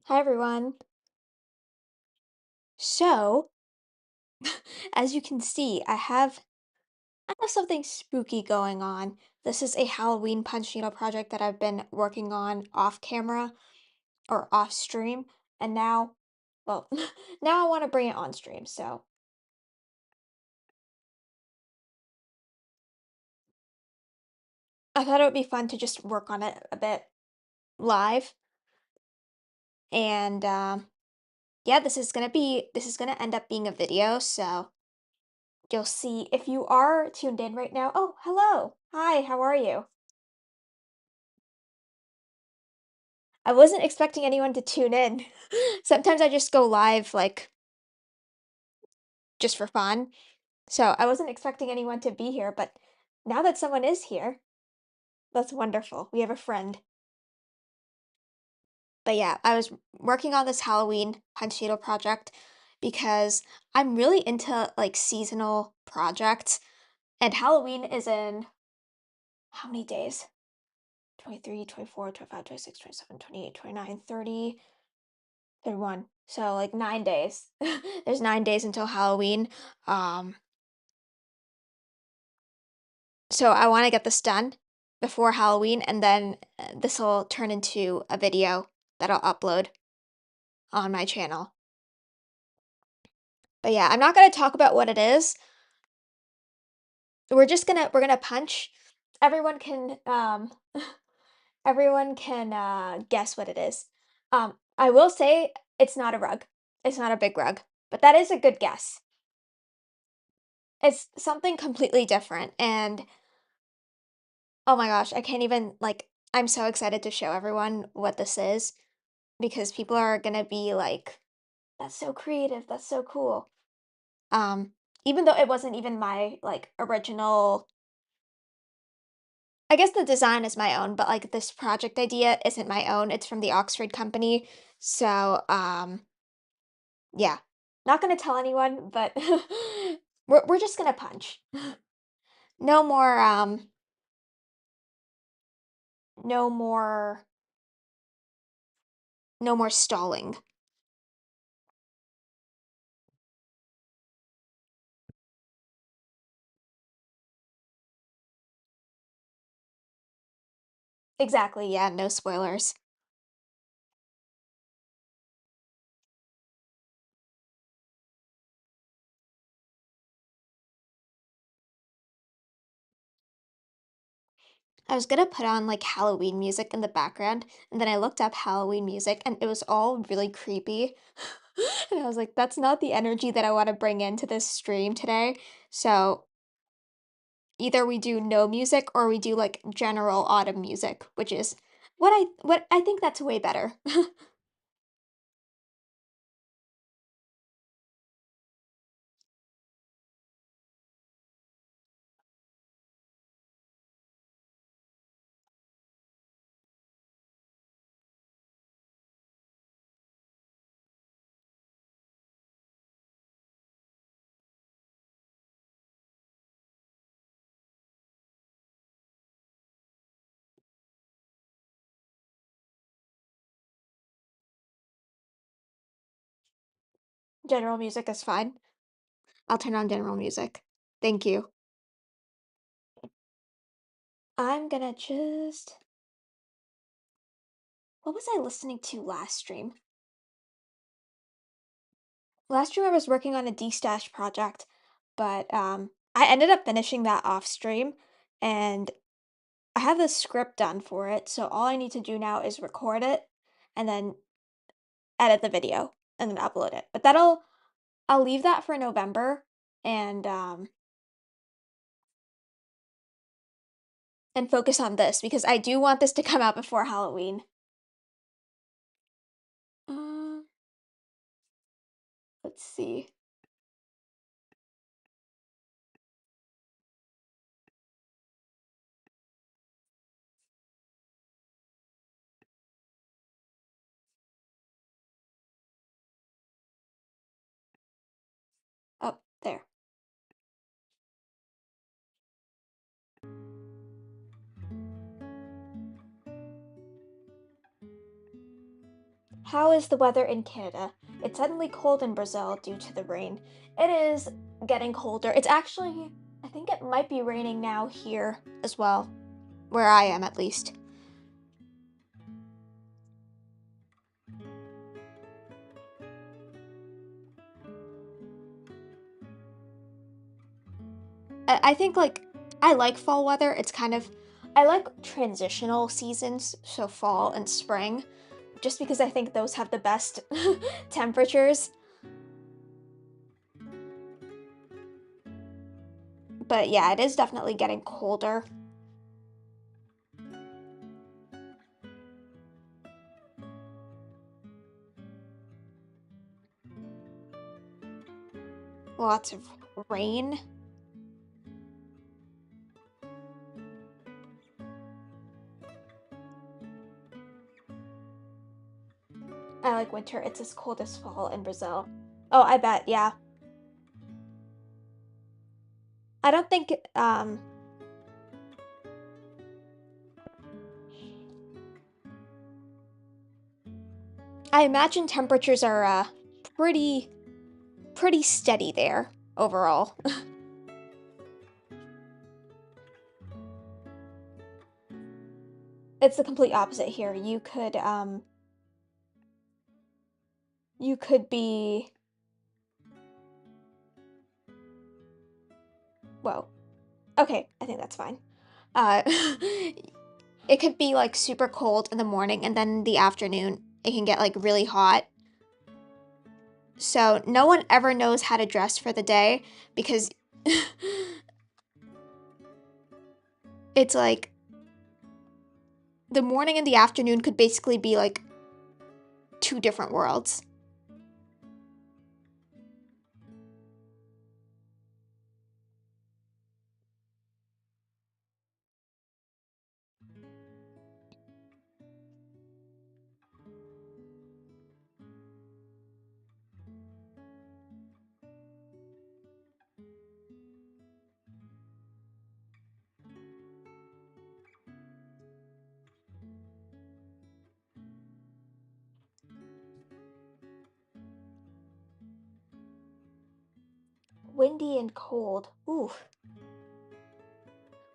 Hi everyone. So, as you can see, I have something spooky going on. This is a Halloween punch needle project that I've been working on off camera or off stream, and now, well, now I want to bring it on stream. So, I thought it would be fun to just work on it a bit live. And yeah, this is gonna end up being a video, so you'll see if you are tuned in right now. Oh, hello. Hi, how are you? I wasn't expecting anyone to tune in. Sometimes I just go live, like, just for fun. So I wasn't expecting anyone to be here, but now that someone is here, that's wonderful. We have a friend. But yeah, I was working on this Halloween punch needle project because I'm really into like seasonal projects, and Halloween is in how many days? 23, 24, 25, 26, 27, 28, 29, 30, 31. So like 9 days. There's 9 days until Halloween. Um, So I want to get this done before Halloween, and then this will turn into a video that I'll upload on my channel. But yeah, I'm not going to talk about what it is. We're gonna punch. Everyone can everyone can guess what it is. I will say it's not a rug. It's not a big rug, but that is a good guess. It's something completely different, and oh my gosh, I can't even like I'm so excited to show everyone what this is because people are gonna be like, "That's so creative, that's so cool." Um, Even though it wasn't even my, like, original I guess the design is my own, but, like, this project idea isn't my own, it's from the Oxford company. So, yeah. Not gonna tell anyone, but we're just gonna punch. No more, no more no more stalling. Exactly, yeah, no spoilers. I was gonna put on like Halloween music in the background, and then I looked up Halloween music and it was all really creepy. And I was like, that's not the energy that I want to bring into this stream today. So either we do no music or we do like general autumn music, which is what I think that's way better. General music is fine. I'll turn on general music. Thank you. I'm gonna just what was I listening to last stream? Last year I was working on a D-Stash project, but I ended up finishing that off stream, and I have the script done for it, so all I need to do now is record it and then edit the video and then upload it. But I'll leave that for November and and focus on this because I do want this to come out before Halloween. Um, let's see. Oh, there. How is the weather in Canada? It's suddenly cold in Brazil due to the rain. It is getting colder. It's actually, I think it might be raining now here as well, where I am at least. I think like I like fall weather. It's kind of I like transitional seasons, so fall and spring, just because I think those have the best temperatures. But yeah, it is definitely getting colder. Lots of rain. I like winter. It's as cold as fall in Brazil. Oh, I bet, yeah. I don't think I imagine temperatures are pretty pretty steady there overall. It's the complete opposite here. You could be whoa. Okay, I think that's fine. It could be like super cold in the morning and then in the afternoon it can get like really hot. So no one ever knows how to dress for the day because it's like the morning and the afternoon could basically be like two different worlds. Windy and cold. Ooh.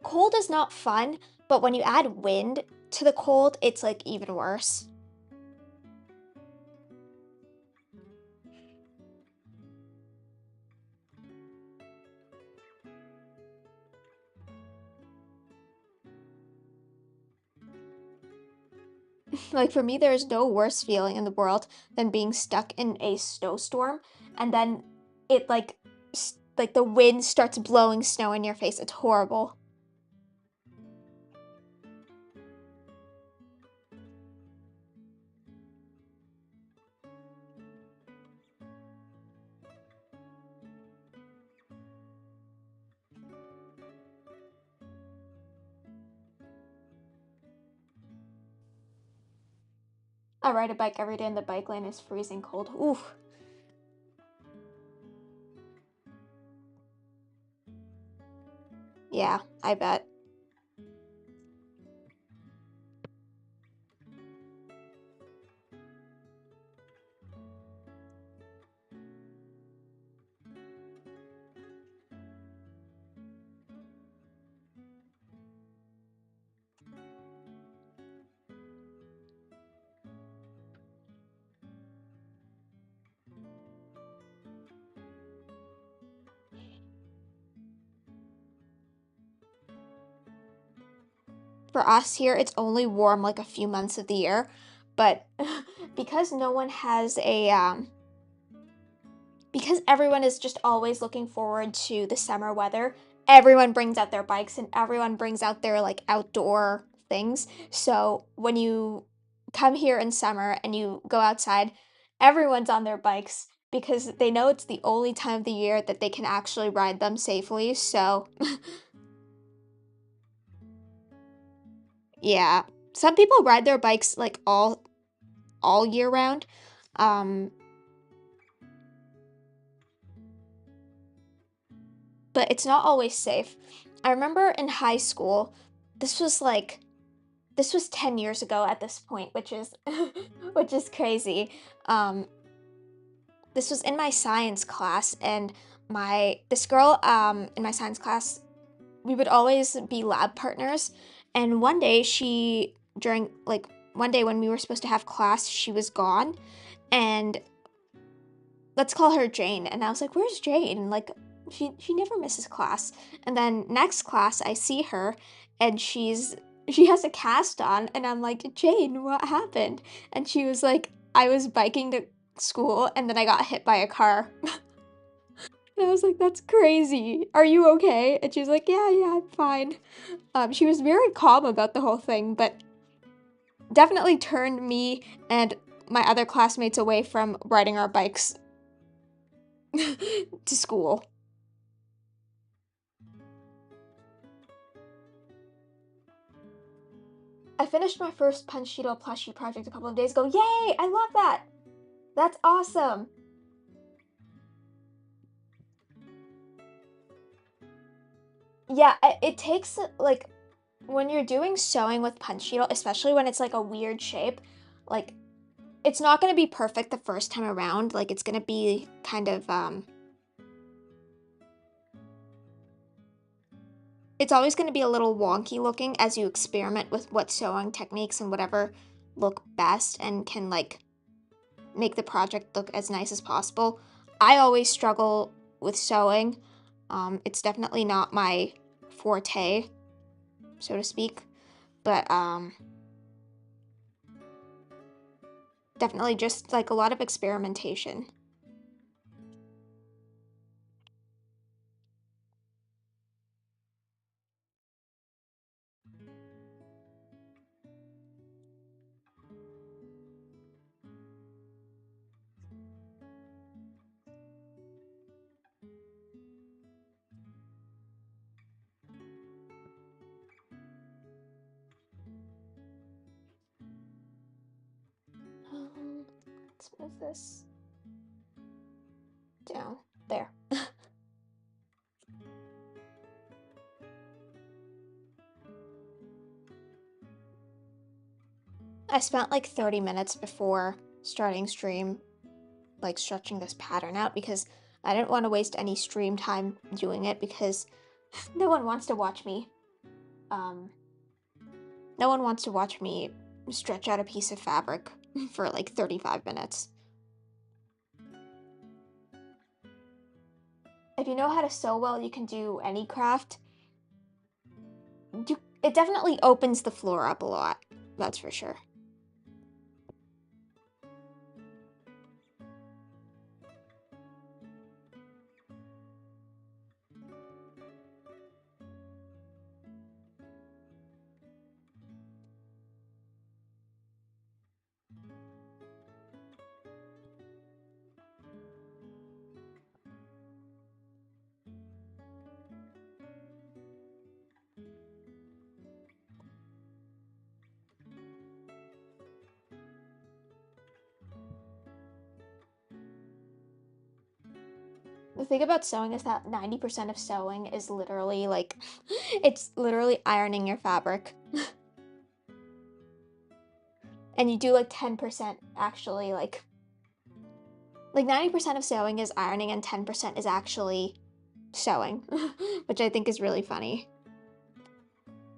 Cold is not fun, but when you add wind to the cold, it's like even worse. Like for me, there is no worse feeling in the world than being stuck in a snowstorm and then it like the wind starts blowing snow in your face. It's horrible. I ride a bike every day and the bike lane is freezing cold. Oof. Yeah, I bet. For us here, it's only warm like a few months of the year, but because no one has a because everyone is just always looking forward to the summer weather, everyone brings out their bikes and everyone brings out their like outdoor things. So when you come here in summer and you go outside, everyone's on their bikes because they know it's the only time of the year that they can actually ride them safely. So, yeah. Some people ride their bikes like all year round. Um, but it's not always safe. I remember in high school, this was like this was 10 years ago at this point, which is which is crazy. Um, this was in my science class, and my this girl in my science class, we would always be lab partners. And one day during like one day when we were supposed to have class, she was gone, and let's call her Jane. And I was like, "Where's Jane?" Like she never misses class. And then next class I see her, and she has a cast on, and I'm like, "Jane, what happened?" And she was like, "I was biking to school and then I got hit by a car." And I was like, "That's crazy. Are you okay?" And she was like, "Yeah, yeah, I'm fine." She was very calm about the whole thing, but definitely turned me and my other classmates away from riding our bikes to school. I finished my first Punch plushie project a couple of days ago. Yay! I love that. That's awesome. Yeah, it takes like when you're doing sewing with punch especially when it's like a weird shape, like it's not going to be perfect the first time around. Like it's going to be kind of it's always going to be a little wonky looking as you experiment with what sewing techniques and whatever look best and can like make the project look as nice as possible. I always struggle with sewing. It's definitely not my forte, so to speak, but definitely just like a lot of experimentation. Let's move this down there. I spent like 30 minutes before starting stream, like stretching this pattern out because I didn't want to waste any stream time doing it because no one wants to watch me. Um, no one wants to watch me stretch out a piece of fabric for like 35 minutes. If you know how to sew well, you can do any craft. It definitely opens the floor up a lot. That's for sure. The thing about sewing is that 90% of sewing is literally like, it's literally ironing your fabric. And you do like 10% actually, like 90% of sewing is ironing and 10% is actually sewing, which I think is really funny.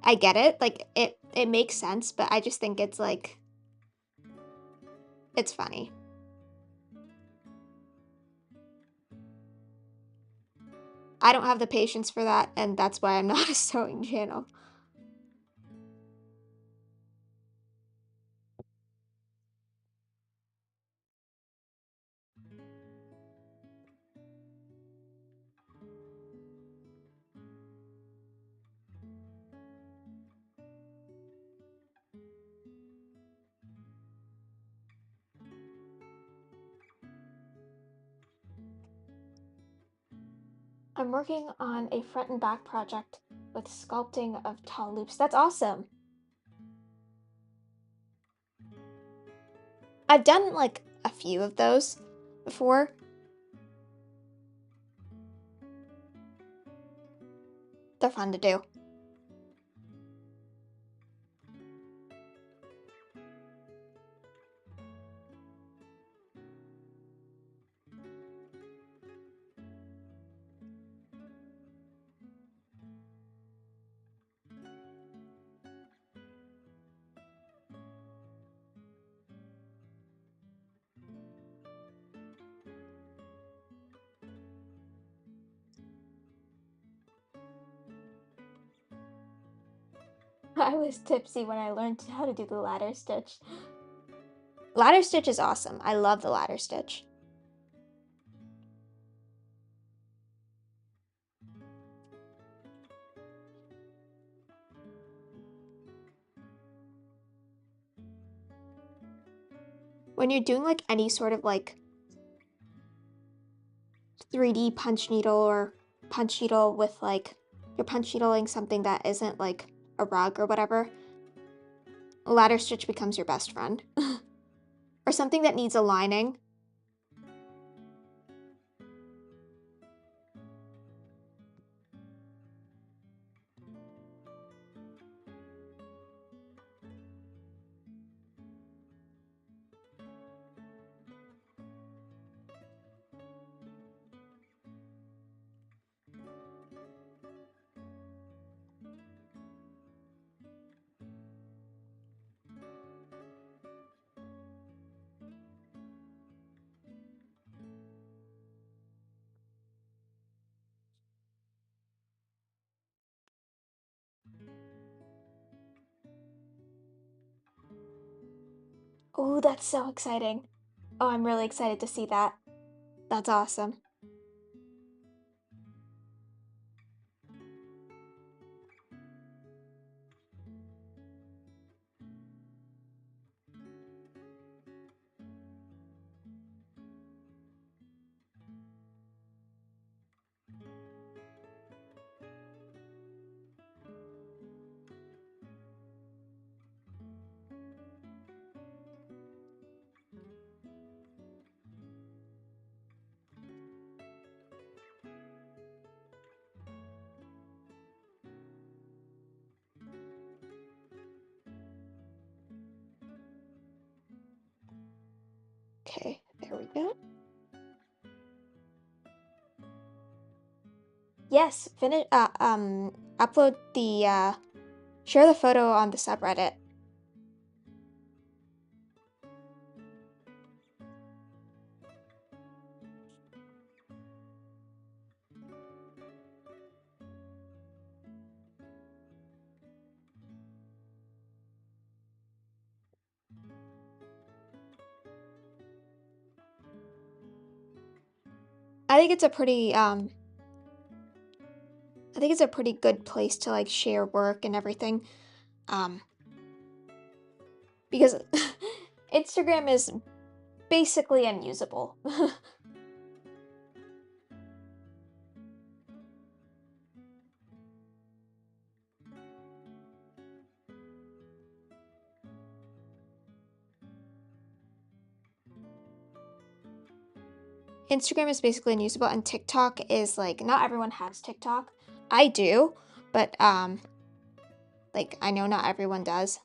I get it, like it makes sense, but I just think it's like it's funny. I don't have the patience for that, and that's why I'm not a sewing channel. I'm working on a front and back project with sculpting of tall loops. That's awesome. I've done like a few of those before. They're fun to do. I was tipsy when I learned how to do the ladder stitch. Ladder stitch is awesome. I love the ladder stitch. When you're doing like any sort of like 3D punch needle or punch needle with like you're punch needling something that isn't like a rug or whatever, ladder stitch becomes your best friend. Or something that needs a lining. Oh, that's so exciting. Oh, I'm really excited to see that. That's awesome. Okay, there we go. Yes, finish upload the share the photo on the subreddit. I think it's a pretty I think it's a pretty good place to like share work and everything. Um because Instagram is basically unusable. Instagram is basically unusable and TikTok is like not everyone has TikTok. I do, but like I know not everyone does.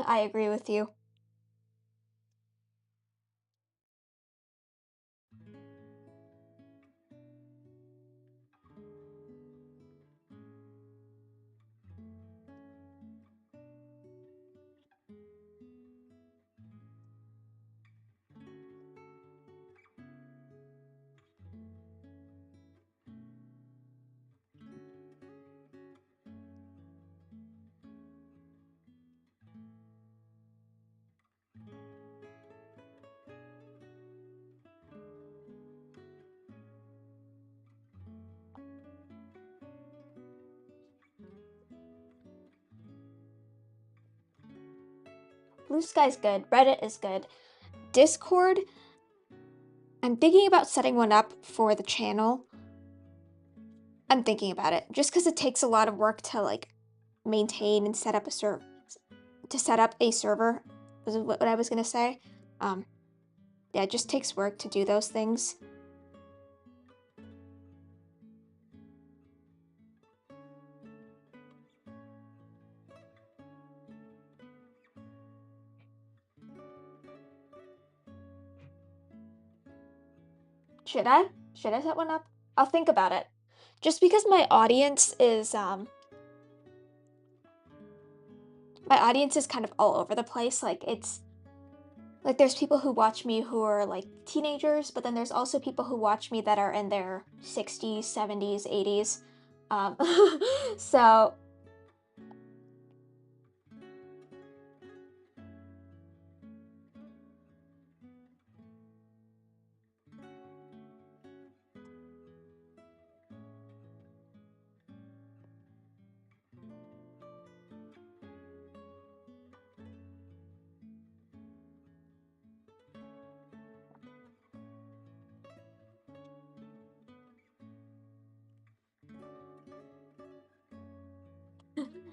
I agree with you. Blue Sky's good, Reddit is good. Discord, I'm thinking about setting one up for the channel. I'm thinking about it just because it takes a lot of work to like maintain and set up a server is what I was gonna say. Um, yeah, it just takes work to do those things. Should I? Should I set one up? I'll think about it. Just because my audience is my audience is kind of all over the place. Like it's like there's people who watch me who are like teenagers, but then there's also people who watch me that are in their 60s, 70s, 80s. Um, so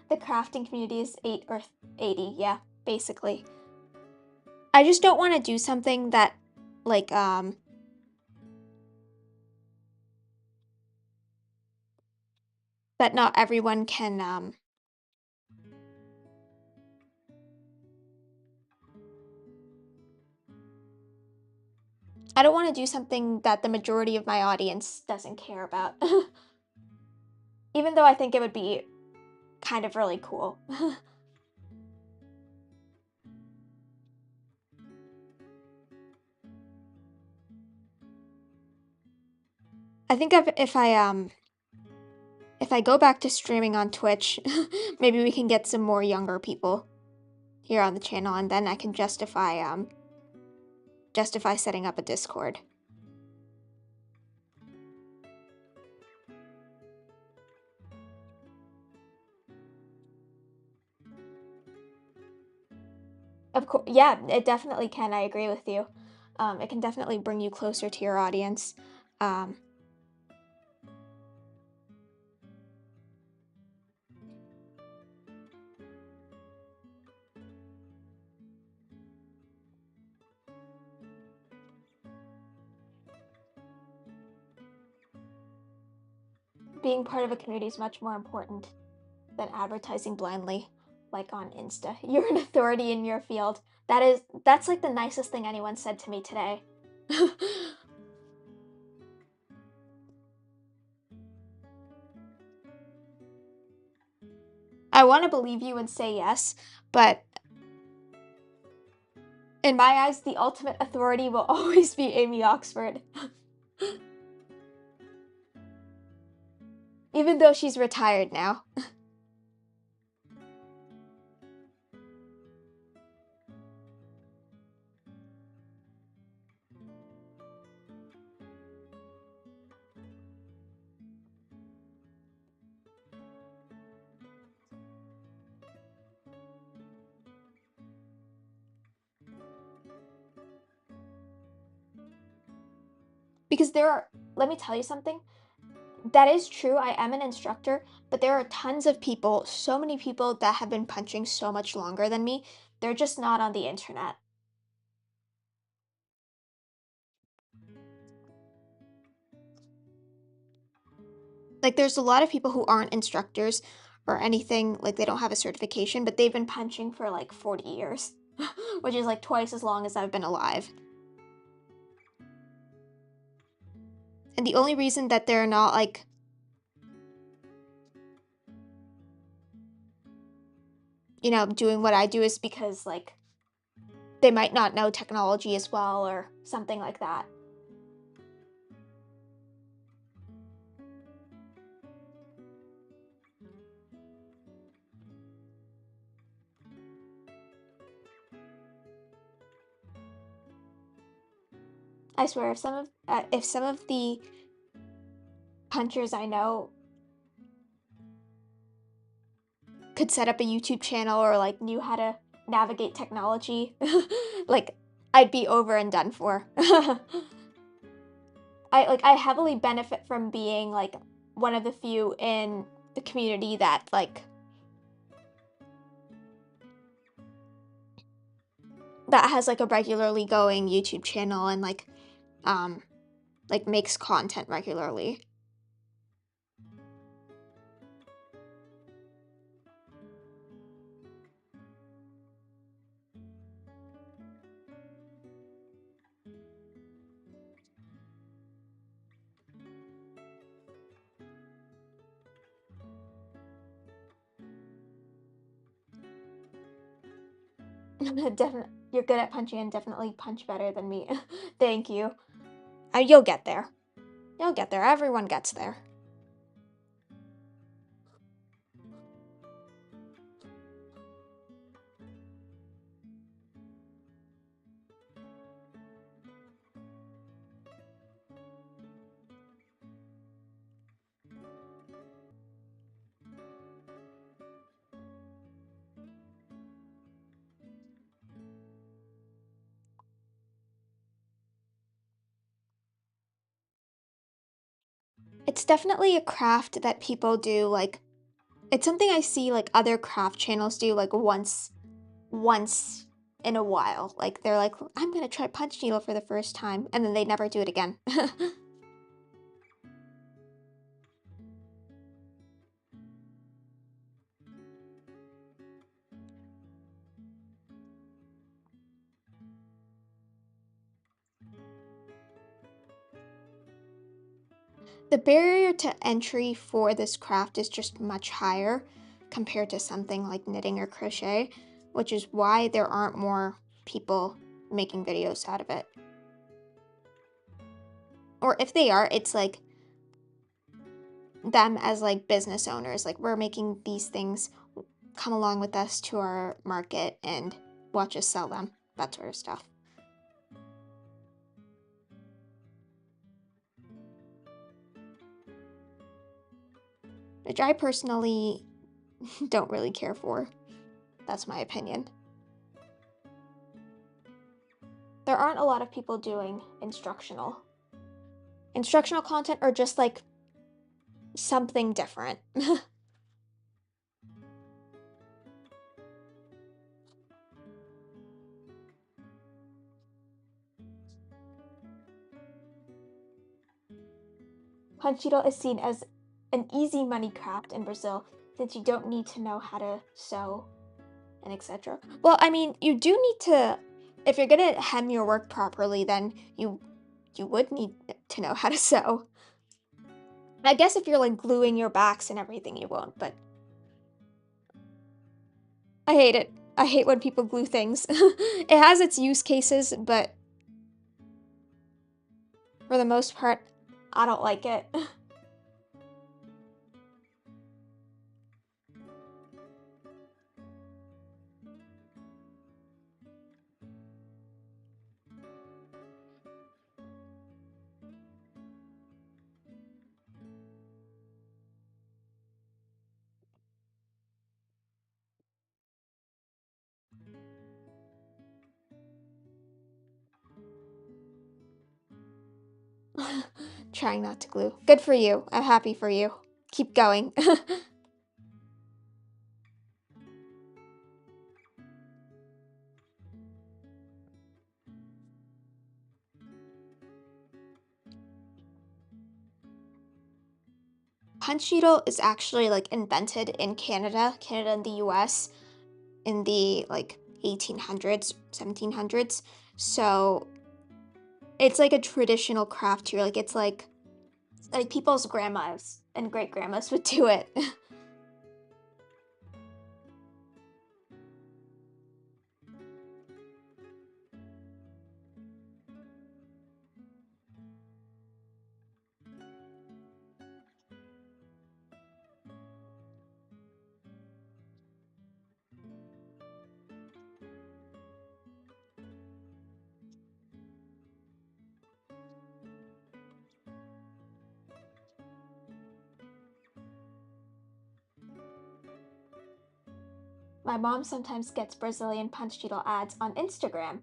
the crafting community is 80, yeah, basically. I just don't want to do something that like that not everyone can I don't want to do something that the majority of my audience doesn't care about. Even though I think it would be kind of really cool. I think if I go back to streaming on Twitch, maybe we can get some more younger people here on the channel and then I can justify setting up a Discord. Of course, yeah, it definitely can. I agree with you. It can definitely bring you closer to your audience. Um, Being part of a community is much more important than advertising blindly, like on Insta. You're an authority in your field. That's like the nicest thing anyone said to me today. I want to believe you and say yes, but in my eyes, the ultimate authority will always be Amy Oxford. Even though she's retired now. Because let me tell you something. That is true. I am an instructor, but there are tons of people, so many people that have been punching so much longer than me. They're just not on the internet. Like, there's a lot of people who aren't instructors or anything, like, they don't have a certification, but they've been punching for like 40 years, which is like twice as long as I've been alive. And the only reason that they're not like, doing what I do is because like they might not know technology as well or something like that. I swear, if some of the punchers I know could set up a YouTube channel or like knew how to navigate technology, like I'd be over and done for. I heavily benefit from being like one of the few in the community that has like a regularly going YouTube channel and um like makes content regularly. Definitely, you're good at punching and definitely punch better than me. Thank you. You'll get there. You'll get there. Everyone gets there. It's definitely a craft that people do, like, it's something I see, like, other craft channels do, like, once in a while. Like, they're like, "I'm gonna try punch needle for the first time," and then they never do it again. The barrier to entry for this craft is just much higher compared to something like knitting or crochet, which is why there aren't more people making videos out of it. Or if they are, it's like them as like business owners, like we're making these things, come along with us to our market and watch us sell them, that sort of stuff. Which I personally don't really care for. That's my opinion. There aren't a lot of people doing instructional content or just like something different. Panchito is seen as an easy money craft in Brazil since you don't need to know how to sew and etc. Well, I mean, you do need to, if you're gonna hem your work properly, then you would need to know how to sew. I guess if you're like gluing your backs and everything, you won't, but I hate it. I hate when people glue things. It has its use cases, but for the most part, I don't like it. Trying not to glue. Good for you. I'm happy for you. Keep going. Punch needle is actually like invented in Canada and the US in the like 1800s, 1700s. So it's like a traditional craft here. Like it's like people's grandmas and great grandmas would do it. My mom sometimes gets Brazilian punch needle ads on Instagram.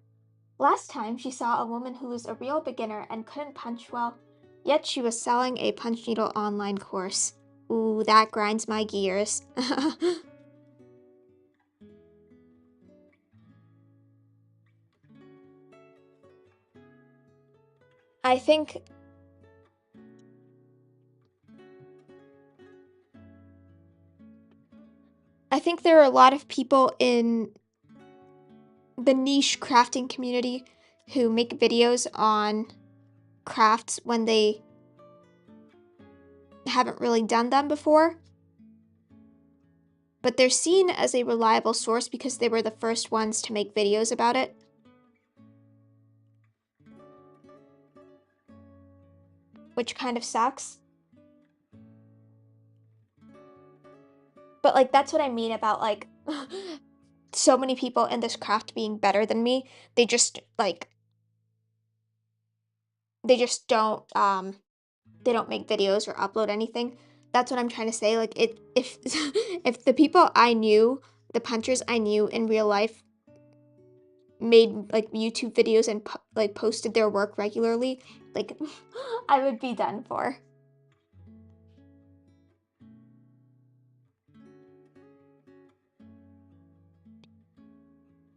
Last time she saw a woman who was a real beginner and couldn't punch well, yet she was selling a punch needle online course. Ooh, that grinds my gears. I think I think there are a lot of people in the niche crafting community who make videos on crafts when they haven't really done them before. but they're seen as a reliable source because they were the first ones to make videos about it, which kind of sucks. But like that's what I mean about like so many people in this craft being better than me. They just like they just don't they don't make videos or upload anything. That's what I'm trying to say. Like it if if the people I knew, the punchers I knew in real life made like YouTube videos and like posted their work regularly, like I would be done for.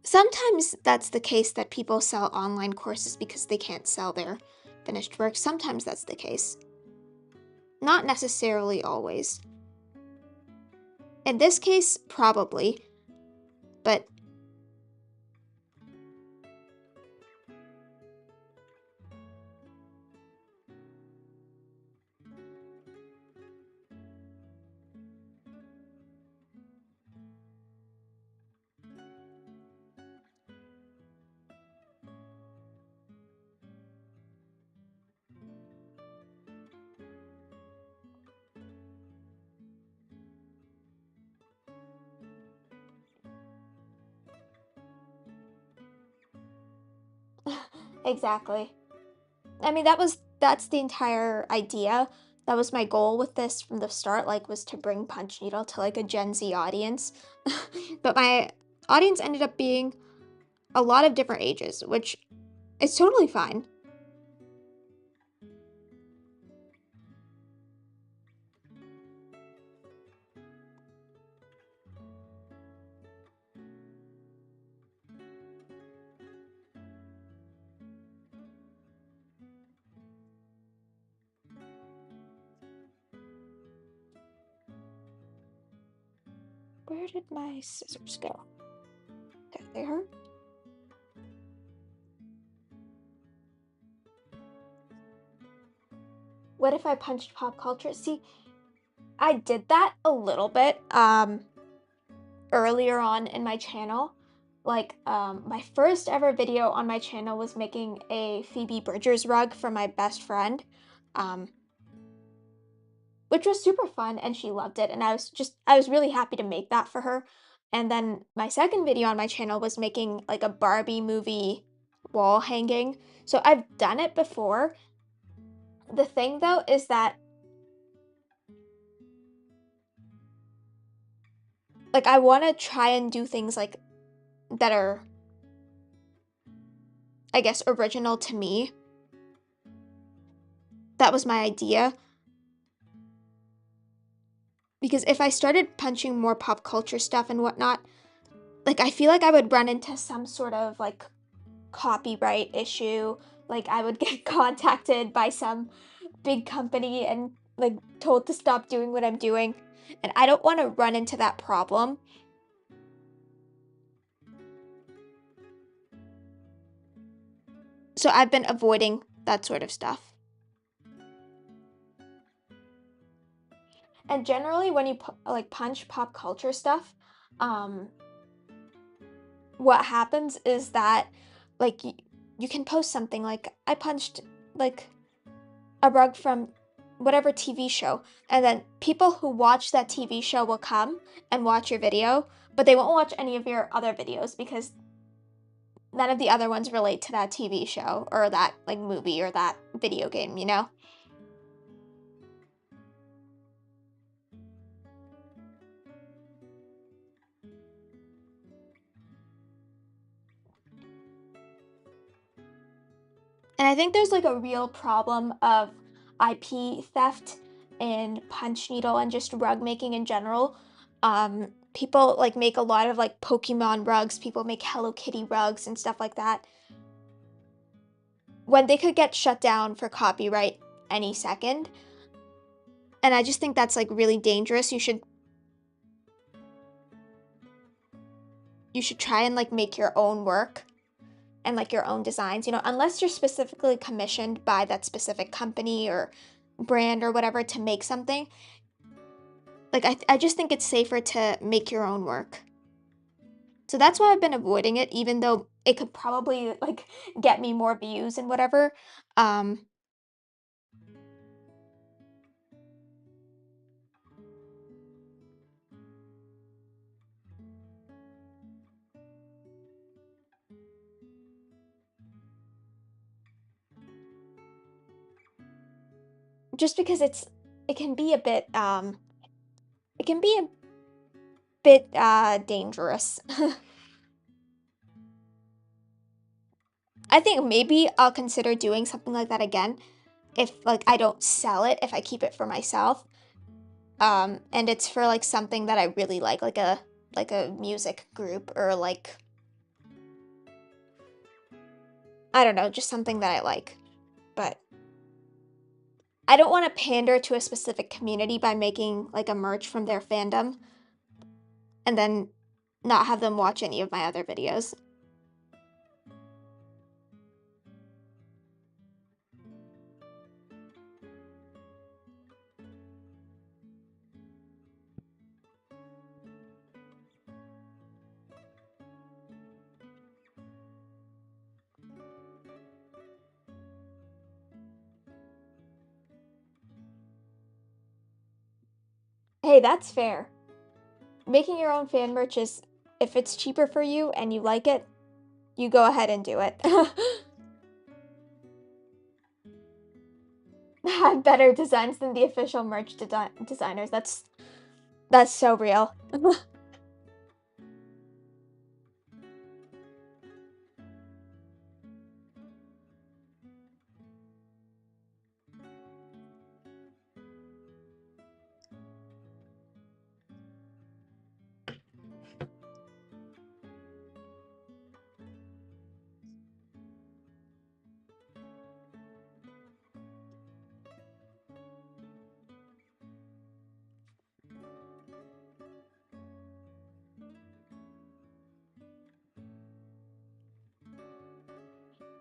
Sometimes that's the case that people sell online courses because they can't sell their finished work. Sometimes that's the case. Not necessarily always. In this case, probably, but exactly. I mean, that's the entire idea. That was my goal with this from the start, like was to bring Punch Needle to like a Gen Z audience. But my audience ended up being a lot of different ages, which is totally fine. Where did my scissors go? There they are. What if I punched pop culture? See, I did that a little bit earlier on in my channel. Like my first ever video on my channel was making a Phoebe Bridgers rug for my best friend. Um which was super fun and she loved it and I was really happy to make that for her. And then my second video on my channel was making like a Barbie movie wall hanging. So I've done it before. The thing though is that like I want to try and do things like that are I guess original to me. That was my idea. Because if I started punching more pop culture stuff and whatnot, like I feel like I would run into some sort of like copyright issue. Like I would get contacted by some big company and like told to stop doing what I'm doing. And I don't want to run into that problem. So I've been avoiding that sort of stuff. And generally when you like punch pop culture stuff, um what happens is that like you can post something like I punched like a rug from whatever TV show, and then people who watch that TV show will come and watch your video, but they won't watch any of your other videos because none of the other ones relate to that TV show or that like movie or that video game, you know? And I think there's like a real problem of IP theft in Punch Needle and just rug making in general. People like make a lot of like Pokemon rugs, people make Hello Kitty rugs and stuff like that when they could get shut down for copyright any second. And I just think that's like really dangerous. You should try and like make your own work and like your own designs, you know, unless you're specifically commissioned by that specific company or brand or whatever to make something. Like, I just think it's safer to make your own work. So that's why I've been avoiding it, even though it could probably, like, get me more views and whatever. Um, just because it can be a bit, it can be a bit, dangerous. I think maybe I'll consider doing something like that again if, like, I don't sell it, if I keep it for myself. And it's for, like, something that I really like a music group or, like, I don't know, just something that I like. But I don't wanna pander to a specific community by making, like, a merch from their fandom and then not have them watch any of my other videos. Hey, that's fair. Making your own fan merch is if it's cheaper for you and you like it, you go ahead and do it. Have better designs than the official merch designers. That's so real.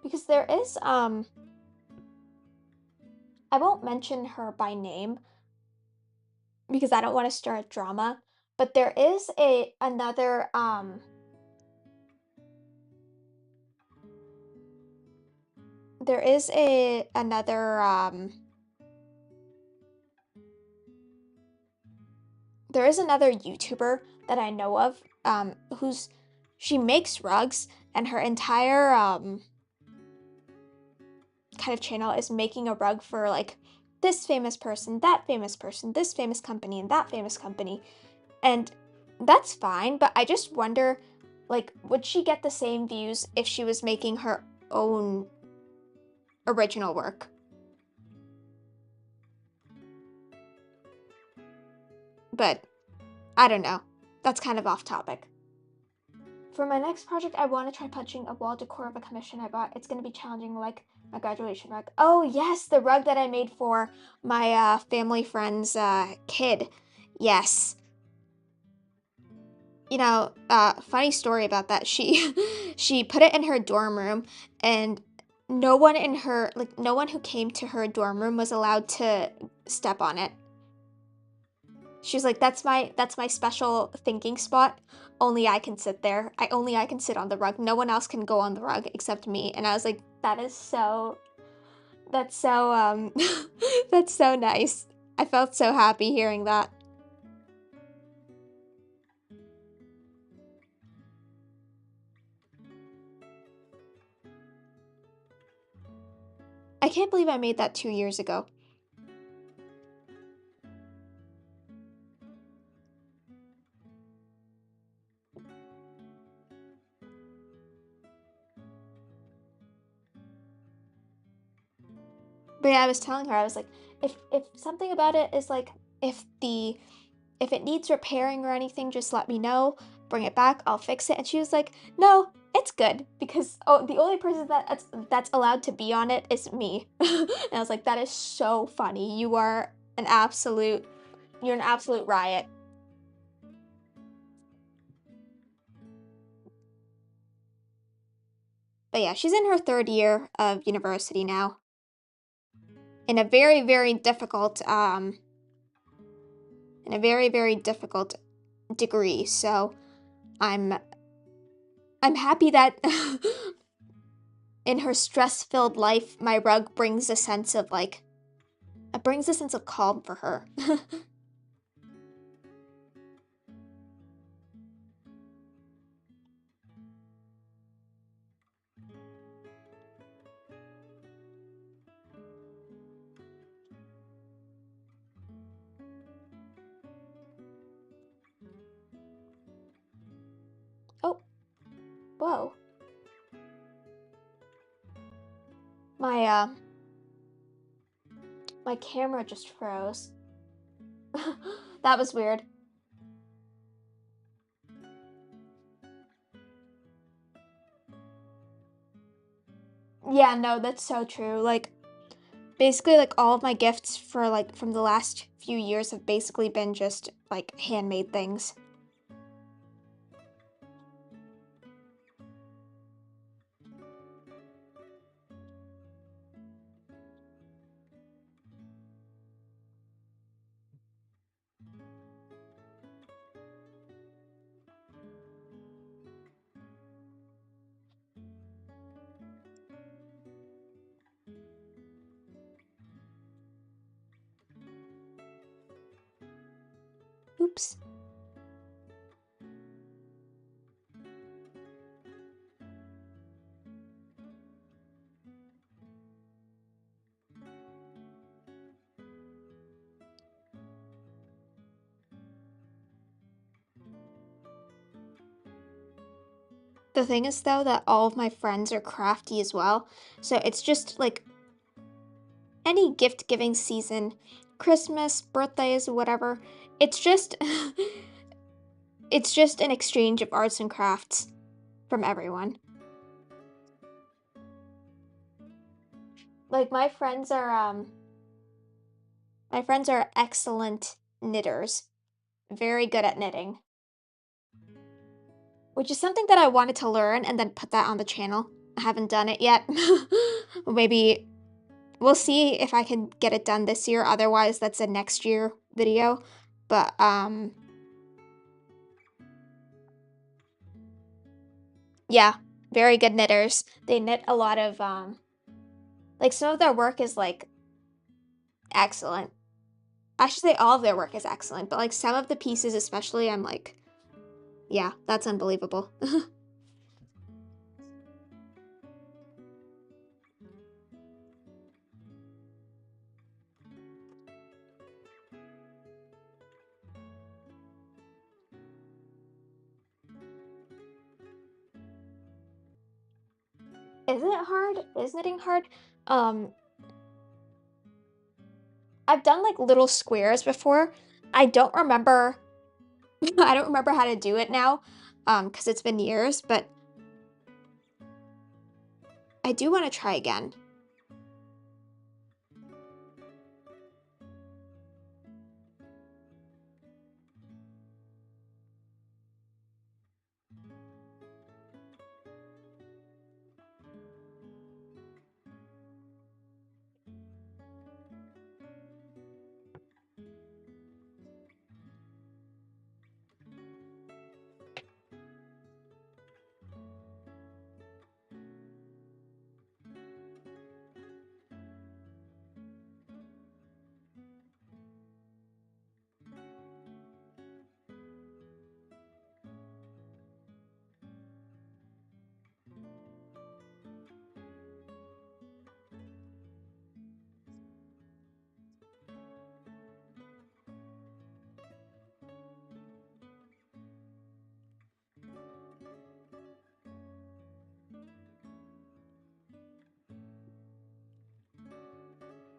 Because there is, I won't mention her by name because I don't wanna stir a drama, but there is there is there is another YouTuber that I know of, who's she makes rugs and her entire, kind of channel is making a rug for, like, this famous person, that famous person, this famous company, and that famous company, and that's fine, but I just wonder, like, would she get the same views if she was making her own original work? But I don't know. That's kind of off topic. For my next project, I want to try punching a wall decor of a commission I bought. It's going to be challenging, like my graduation rug. Oh, yes, the rug that I made for my family friend's kid. Yes. Funny story about that. She she put it in her dorm room and no one who came to her dorm room was allowed to step on it. She's like, that's my special thinking spot. Only I can sit there. I can sit on the rug. No one else can go on the rug except me." And I was like, that's so that's so nice. I felt so happy hearing that. I can't believe I made that 2 years ago. But yeah, I was telling her, I was like, if something about it is like if the if it needs repairing or anything, just let me know. Bring it back, I'll fix it. And she was like, "No, it's good because the only person that's allowed to be on it is me." And I was like, "That is so funny. You're an absolute riot." But yeah, she's in her 3rd year of university now in a very, very difficult in a very, very difficult degree. So I'm I'm happy that in her stress-filled life, my rug brings a sense of like it brings a sense of calm for her. Oh, whoa. My my camera just froze. That was weird. Yeah, no, that's so true. Like basically like all of my gifts for like from the last few years have basically been just like handmade things. Oops. The thing is though that all of my friends are crafty as well. So it's just like any gift giving season, Christmas, birthdays, whatever. It's just it's just an exchange of arts and crafts from everyone. Like my friends are excellent knitters, very good at knitting, which is something that I wanted to learn and then put that on the channel. I haven't done it yet. Maybe we'll see if I can get it done this year. Otherwise, that's a next year video. But yeah, very good knitters. They knit a lot of like some of their work is like excellent. I should say all of their work is excellent, but like some of the pieces especially I'm like, yeah, that's unbelievable. Is it hard? Is knitting hard? Um, I've done like little squares before. I don't remember I don't remember how to do it now, because it's been years, but I do want to try again.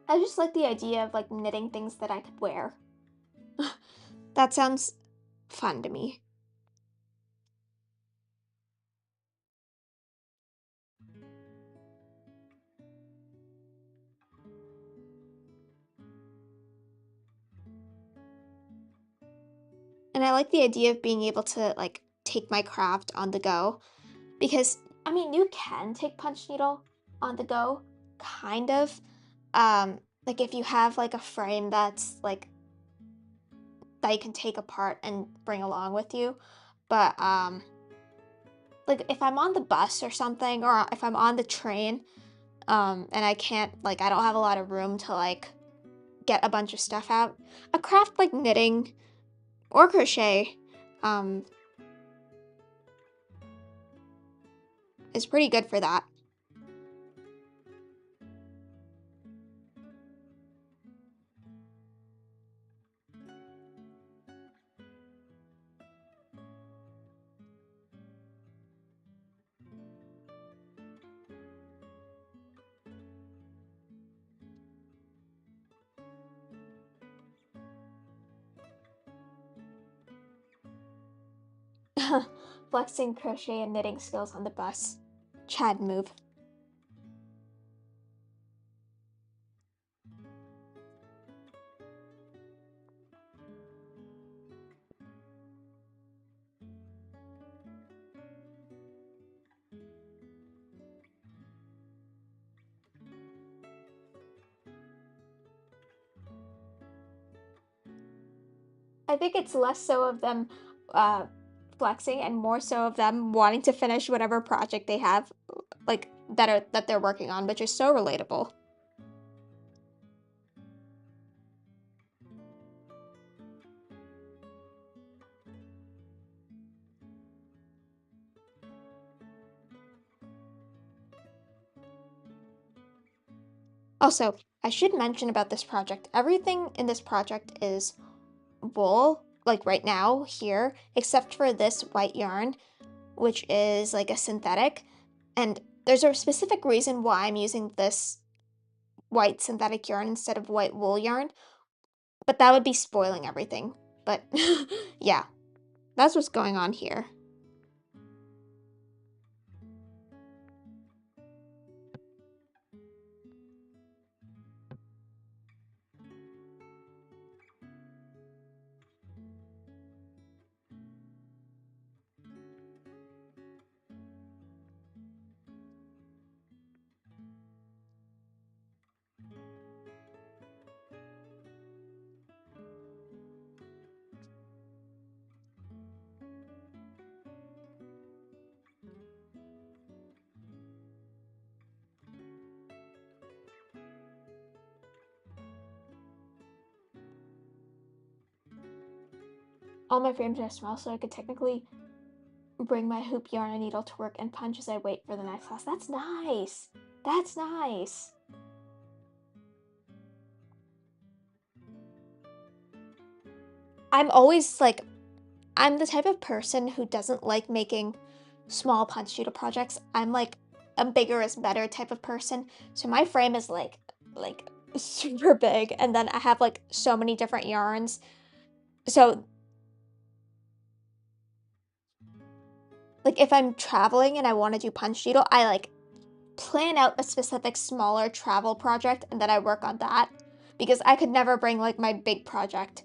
I just like the idea of like knitting things that I could wear. That sounds fun to me. And I like the idea of being able to like take my craft on the go because I mean, you can take punch needle on the go, kind of. Like if you have like a frame that's like that you can take apart and bring along with you. But like if I'm on the bus or something, or if I'm on the train, and I can't like I don't have a lot of room to like get a bunch of stuff out, a craft like knitting or crochet um is pretty good for that. Flexing crochet and knitting skills on the bus. Chad move. I think it's less so of them uh flexing and more so of them wanting to finish whatever project they have like that they're working on, which is so relatable. Also, I should mention about this project. Everything in this project is wool, like right now here, except for this white yarn, which is like a synthetic. And there's a specific reason why I'm using this white synthetic yarn instead of white wool yarn, but that would be spoiling everything. But yeah, that's what's going on here. All my frames are small, so I could technically bring my hoop yarn and needle to work and punch as I wait for the next class. That's nice. That's nice. I'm always like, I'm the type of person who doesn't like making small punch needle projects. I'm like a bigger is better type of person. So my frame is like super big, and then I have like so many different yarns. So like if I'm traveling and I want to do punch needle, I like plan out a specific smaller travel project and then I work on that because I could never bring like my big project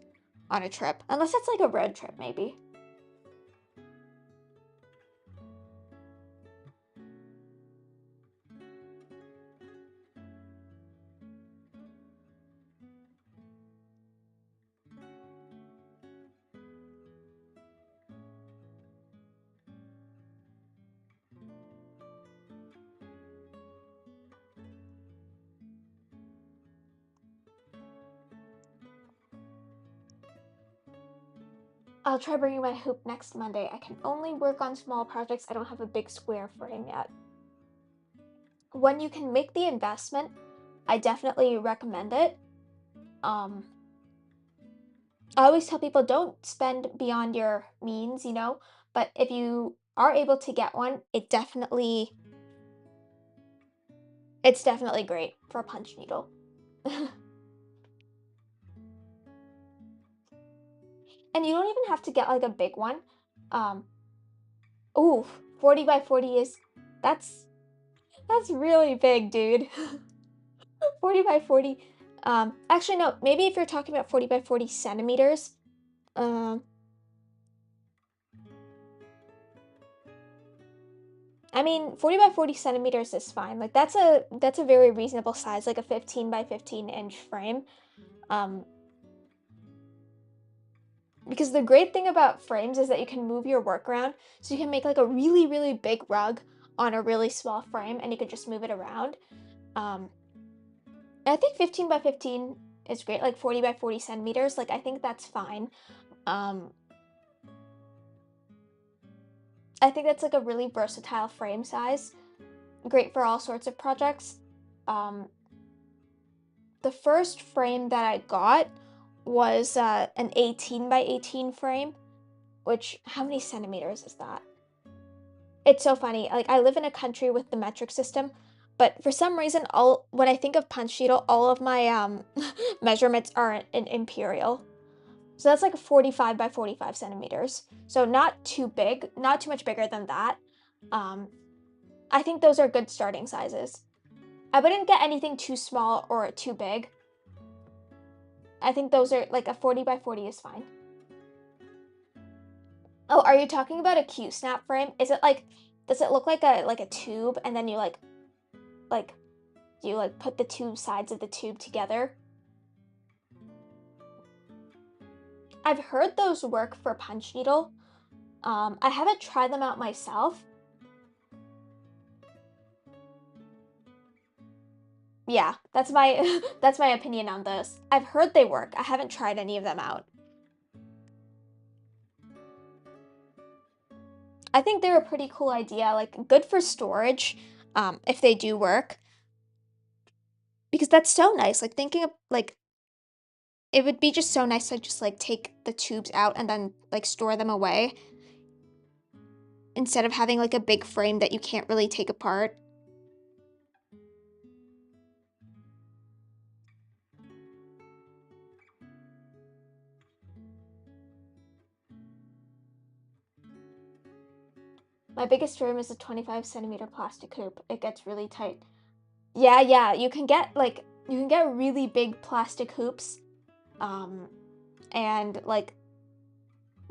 on a trip unless it's like a road trip maybe. I'll try bringing my hoop next Monday. I can only work on small projects. I don't have a big square frame yet. When you can make the investment, I definitely recommend it. Um, I always tell people don't spend beyond your means, but if you are able to get one, it's definitely great for a punch needle. And you don't even have to get like a big one. Um, ooh, 40 by 40 is that's that's really big, dude. 40 by 40. Actually no, maybe if you're talking about 40 by 40 centimeters. Um, I mean 40 by 40 centimeters is fine. Like that's a very reasonable size, like a 15 by 15 inch frame. Um, Because the great thing about frames is that you can move your work around, so you can make like a really, really big rug on a really small frame and you can just move it around. Um, and I think 15 by 15 is great, like 40 by 40 centimeters. Like I think that's fine. Um, I think that's like a really versatile frame size, great for all sorts of projects. Um, the first frame that I got was an 18 by 18 frame, which how many centimeters is that? It's so funny. Like I live in a country with the metric system, but for some reason, all when I think of punch needle, all of my measurements are in imperial. So that's like a 45 by 45 centimeters. So not too big, not too much bigger than that. Um, I think those are good starting sizes. I wouldn't get anything too small or too big. I think those are like a 40 by 40 is fine. Oh, are you talking about a Q snap frame? Is it like, does it look like a tube and then like you like put the two sides of the tube together? I've heard those work for punch needle. I haven't tried them out myself. Yeah, that's my that's my opinion on this. I've heard they work. I haven't tried any of them out. I think they're a pretty cool idea, like good for storage, if they do work, because that's so nice. Like thinking of like it would be just so nice to just like take the tubes out and then like store them away instead of having like a big frame that you can't really take apart. My biggest room is a 25 centimeter plastic hoop. It gets really tight. Yeah, yeah, you can get really big plastic hoops, um, and like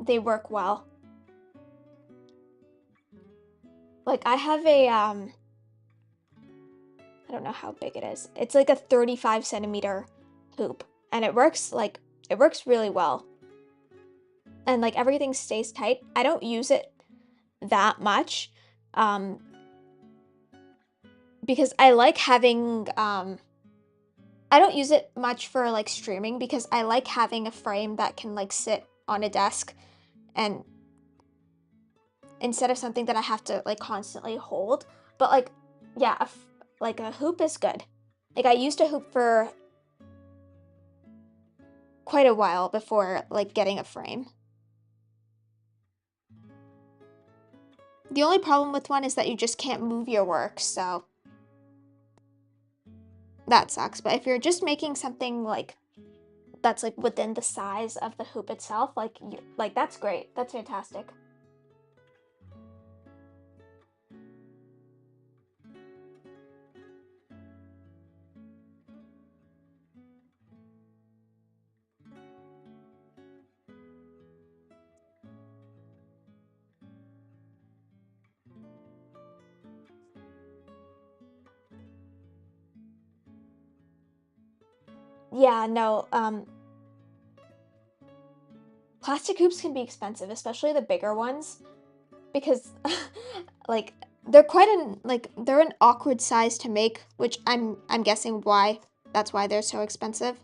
they work well. Like I have a I don't know how big it is. It's like a 35 centimeter hoop, and it works really well. And like everything stays tight. I don't use it that much, um, because I like having I don't use it much for like streaming because I like having a frame that can like sit on a desk and instead of something that I have to like constantly hold. But like, yeah, like a hoop is good. Like I used a hoop for quite a while before like getting a frame. The only problem with one is that you just can't move your work, so that sucks. But if you're just making something like that's like within the size of the hoop itself, like that's great. That's fantastic. Yeah, no, plastic hoops can be expensive, especially the bigger ones, because like they're an awkward size to make, which I'm guessing why that's why they're so expensive.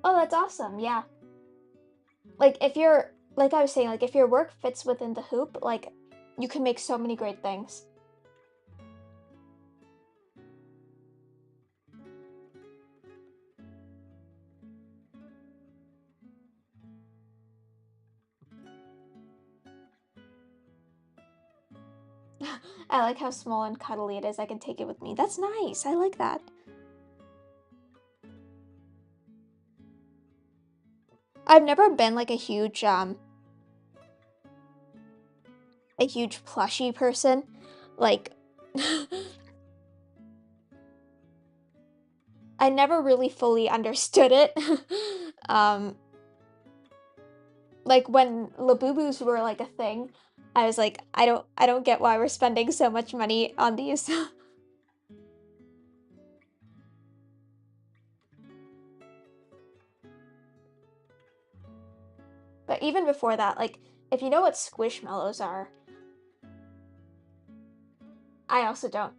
Oh, that's awesome. Yeah. Like if you're like I was saying, like if your work fits within the hoop, like you can make so many great things. I like how small and cuddly it is. I can take it with me. That's nice. I like that. I've never been like a huge plushie person. Like I never really fully understood it. um like when Labubus were like a thing, I was like, I don't get why we're spending so much money on these. But even before that, like if you know what squishmallows are, I also don't.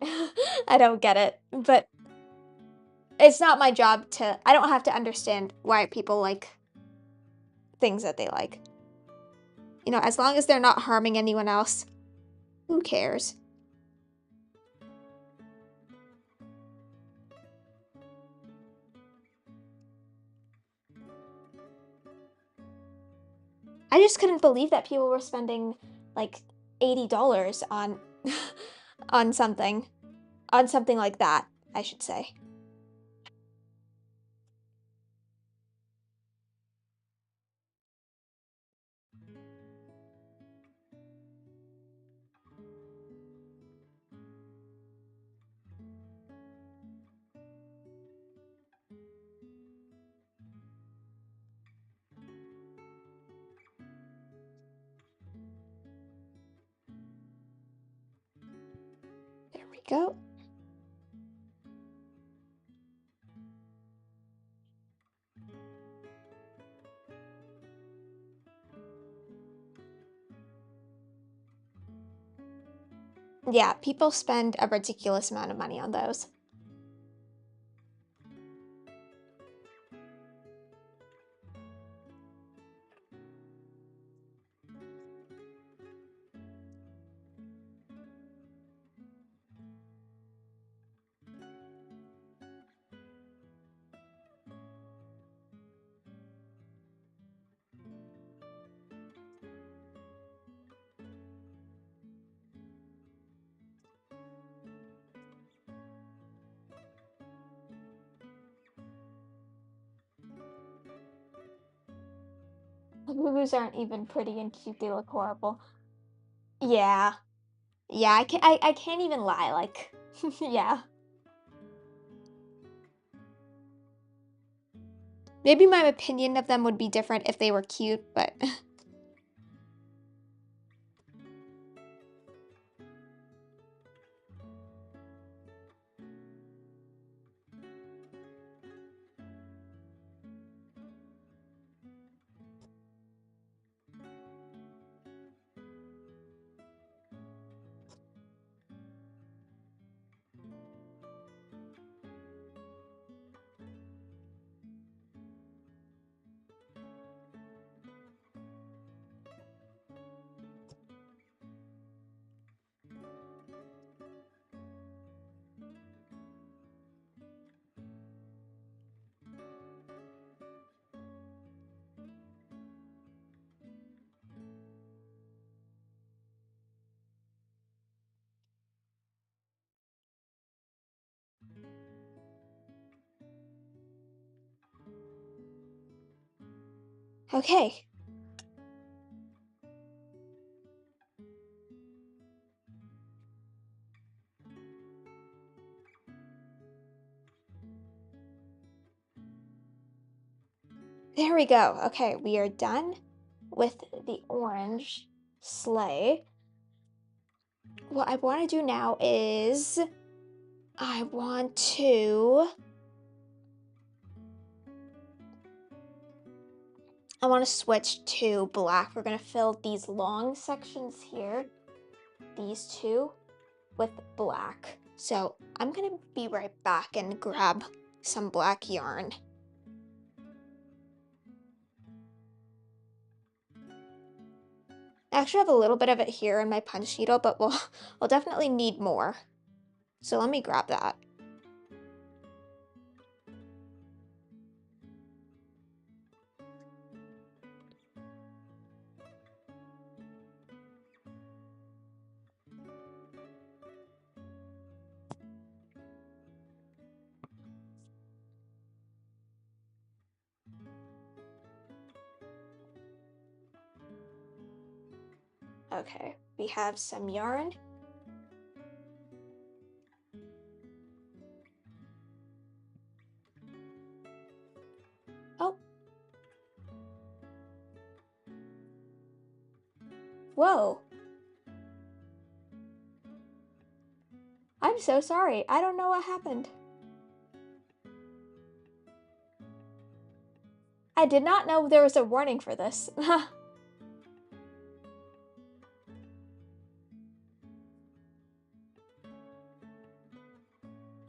I don't get it. But it's not my job to I don't have to understand why people like things that they like. You know, as long as they're not harming anyone else, who cares? I just couldn't believe that people were spending like $80 on something on something like that, I should say. There we go. Yeah, people spend a ridiculous amount of money on those. Lulus aren't even pretty and cute, they look horrible. Yeah. Yeah, I can't even lie, like yeah. Maybe my opinion of them would be different if they were cute, but okay. There we go. Okay, we are done with the orange sleigh. What I want to do now is I want to I want to switch to black. We're going to fill these long sections here, these two, with black. So I'm going to be right back and grab some black yarn. I actually have a little bit of it here in my punch needle, but we'll definitely need more. So let me grab that. Okay, we have some yarn. Oh, whoa. I'm so sorry. I don't know what happened. I did not know there was a warning for this.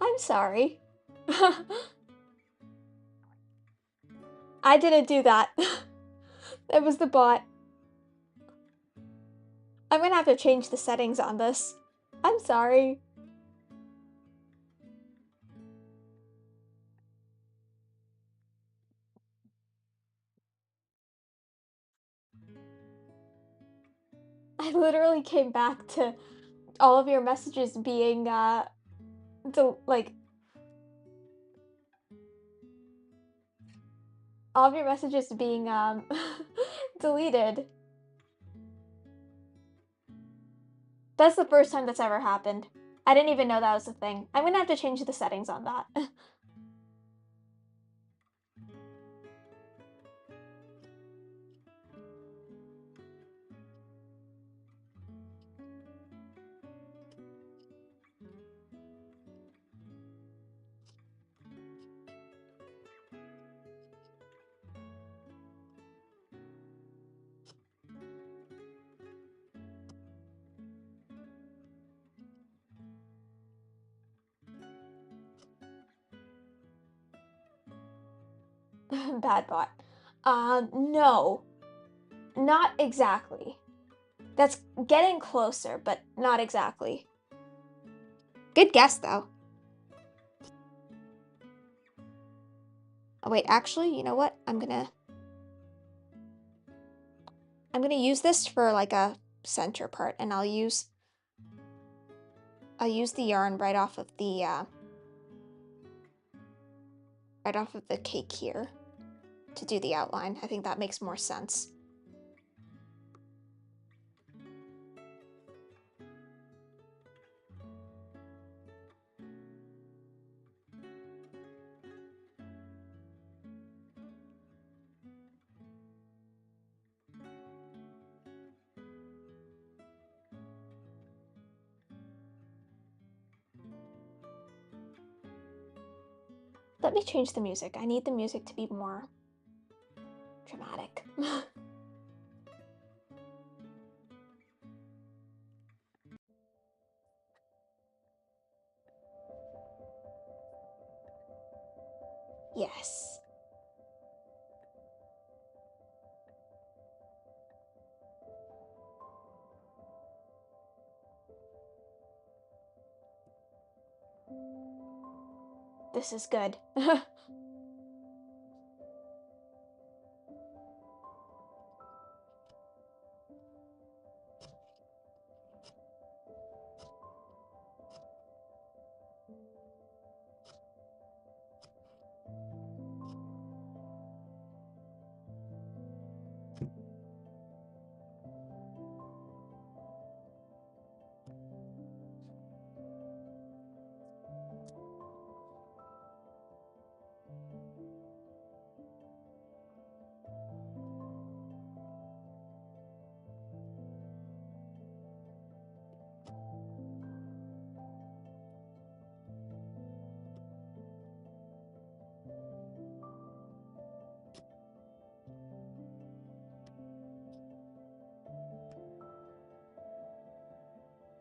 I'm sorry. I didn't do that. It was the bot. I'm gonna have to change the settings on this. I'm sorry. I literally came back to all of your messages being, like, all of your messages being, deleted. That's the first time that's ever happened. I didn't even know that was a thing. I'm gonna have to change the settings on that. Bad bot. No, not exactly. That's getting closer, but not exactly. Good guess, though. Oh, wait, actually, you know what? I'm gonna use this for like a center part, and I'll use the yarn right off of the cake here to do the outline. I think that makes more sense. Let me change the music. I need the music to be more dramatic. Yes. This is good.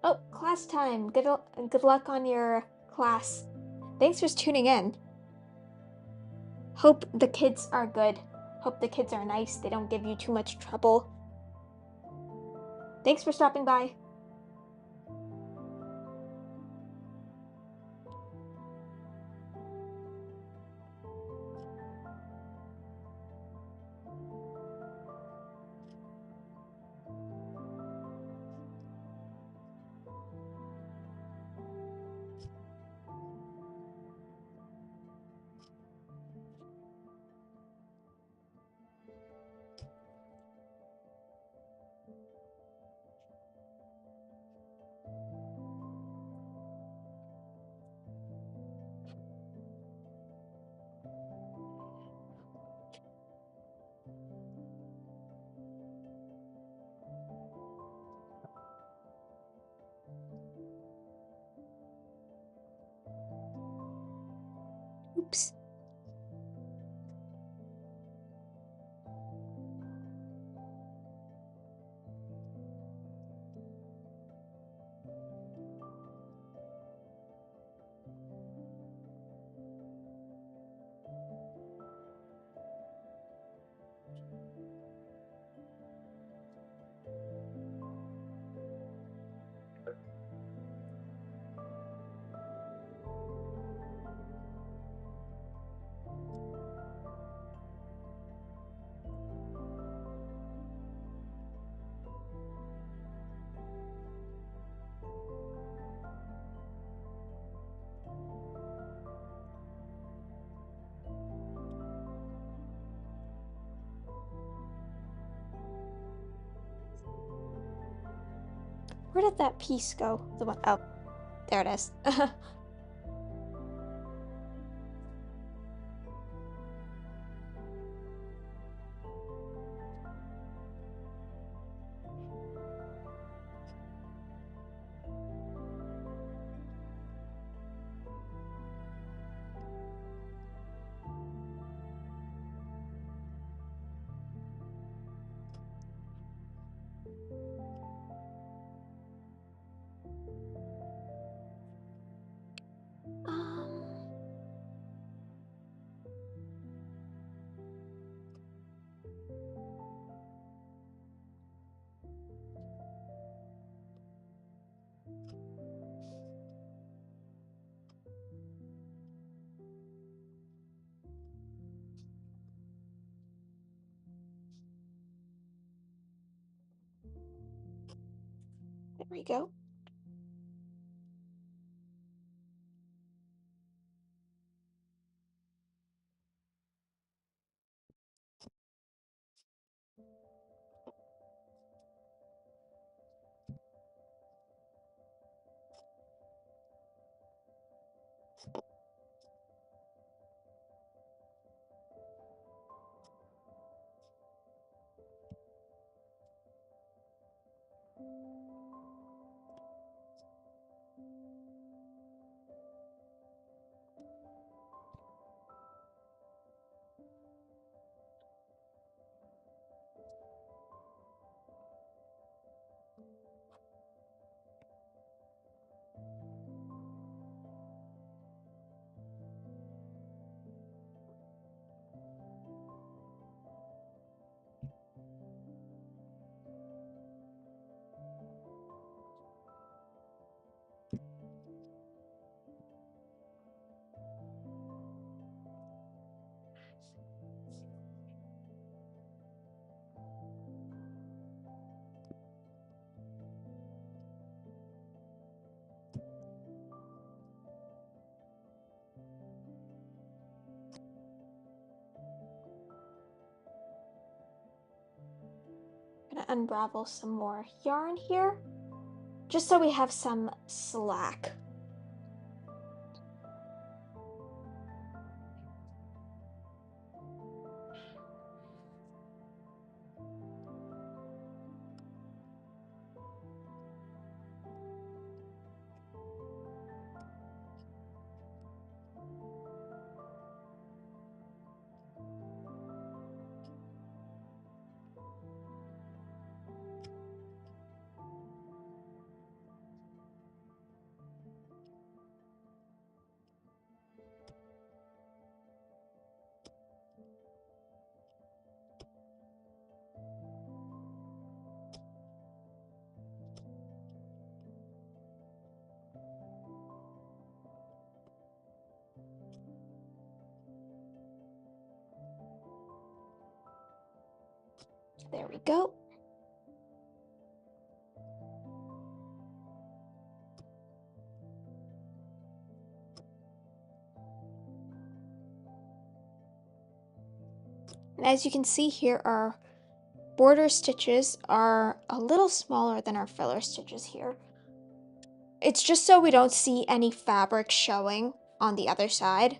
Oh, class time. Good luck on your class. Thanks for tuning in. Hope the kids are good. Hope the kids are nice. They don't give you too much trouble. Thanks for stopping by. Oops. Where did that piece go? The one, oh, there it is. Um, there we go. Gonna unravel some more yarn here, just so we have some slack. There we go. And as you can see here, our border stitches are a little smaller than our filler stitches here. It's just so we don't see any fabric showing on the other side.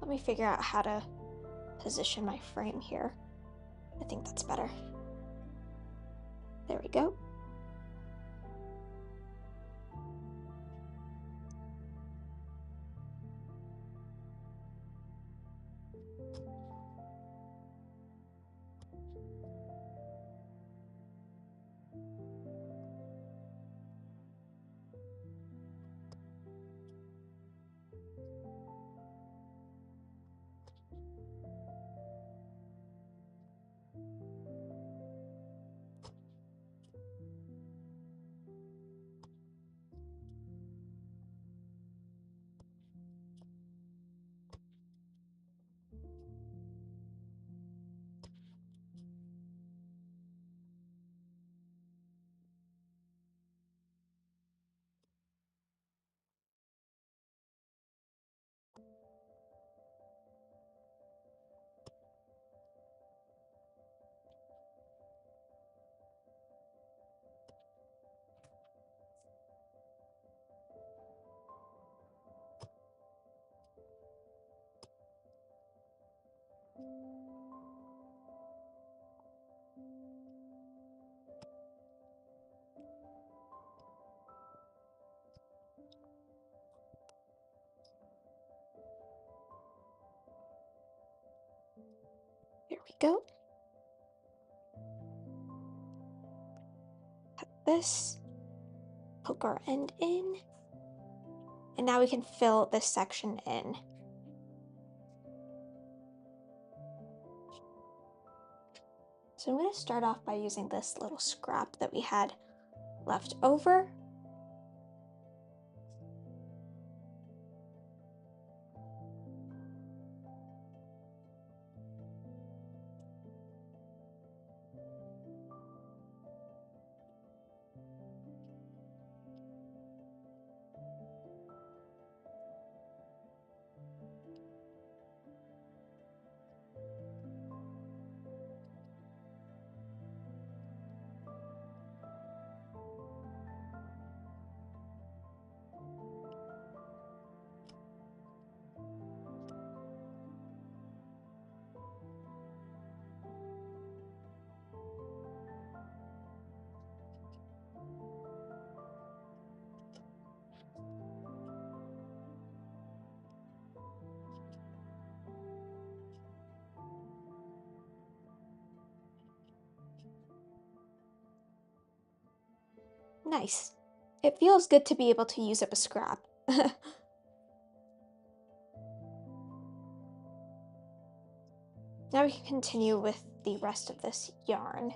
Let me figure out how to position my frame here. I think that's better. There we go. There we go. Cut this, poke our end in, and now we can fill this section in. So I'm going to start off by using this little scrap that we had left over. Nice. It feels good to be able to use up a scrap. Now we can continue with the rest of this yarn.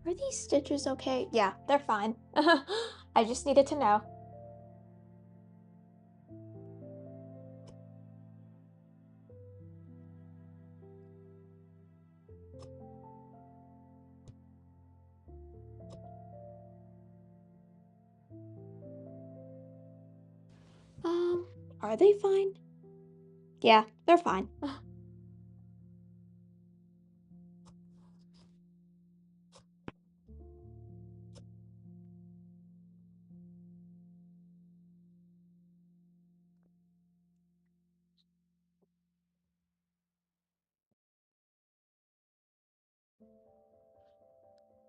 Are these stitches okay? Yeah, they're fine. I just needed to know. Are they fine? Yeah, they're fine.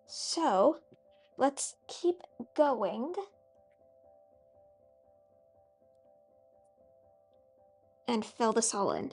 So, let's keep going and fill this all in.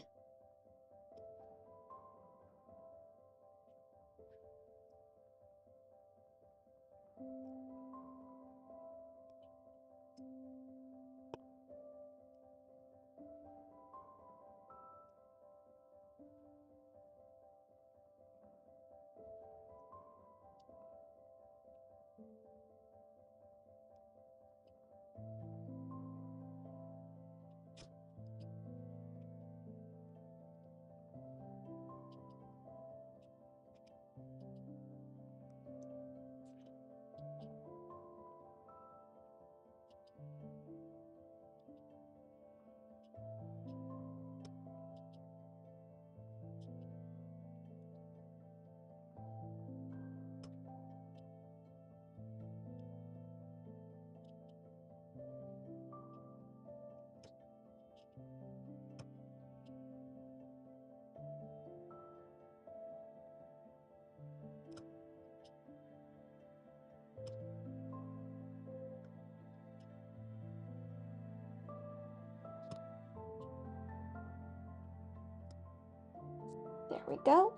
There we go.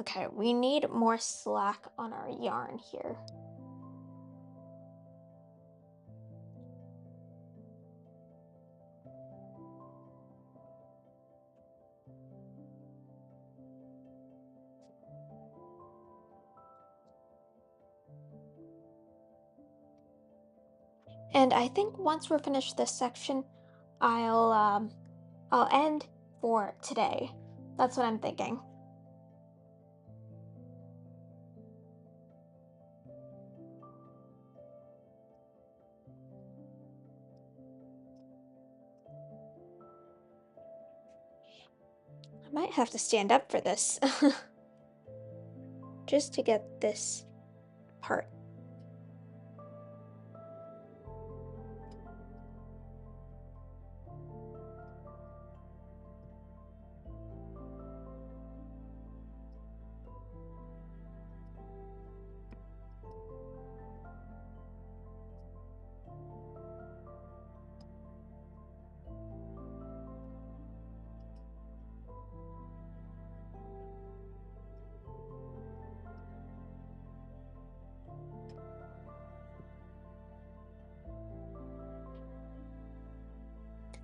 Okay, we need more slack on our yarn here. And I think once we're finished this section, I'll end for today. That's what I'm thinking. I might have to stand up for this just to get this part.